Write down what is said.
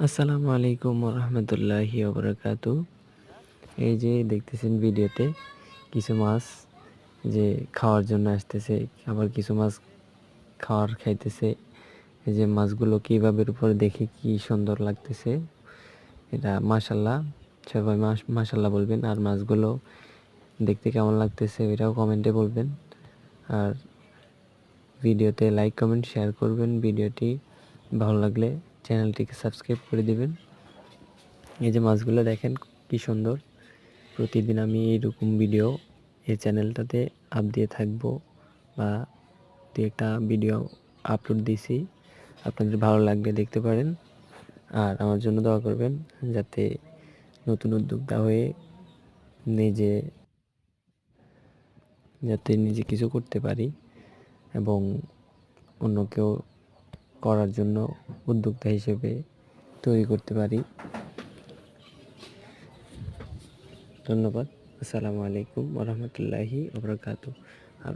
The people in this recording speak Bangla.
আসসালামু আলাইকুম রহমতুল্লাহি ওবরাকাতু। এই যে দেখতেছেন ভিডিওতে কিছু মাছ যে খাওয়ার জন্য আসতেছে, আবার কিছু মাছ খাইতেছে। এই যে মাছগুলো কিভাবে উপরে দেখে কি সুন্দর লাগতেছে, এটা মাশাল্লাহ। সবাই মাশাল্লাহ বলবেন, আর মাছগুলো দেখতে কেমন লাগতেছে এটাও কমেন্টে বলবেন। আর ভিডিওতে লাইক কমেন্ট শেয়ার করবেন। ভিডিওটি ভালো লাগলে চ্যানেলটিকে সাবস্ক্রাইব করে দিবেন। এই যে মাছগুলো দেখেন কি সুন্দর। প্রতিদিন আমি এইরকম ভিডিও এই চ্যানেলটাতে দিয়ে থাকবো, বা দু একটা ভিডিও আপলোড দিছি, আপনাদের ভালো লাগলে দেখতে পারেন। আর আমার জন্য দোয়া করবেন যাতে নতুন উদ্যোক্তা হয়ে নিজে নিজে কিছু করতে পারি এবং অন্যকেও করার জন্য উদ্যোক্তা হিসেবে তৈরি করতে পারি। ধন্যবাদ। আসসালামু আলাইকুম ওয়া রাহমাতুল্লাহি ওয়া বারাকাতুহু। আর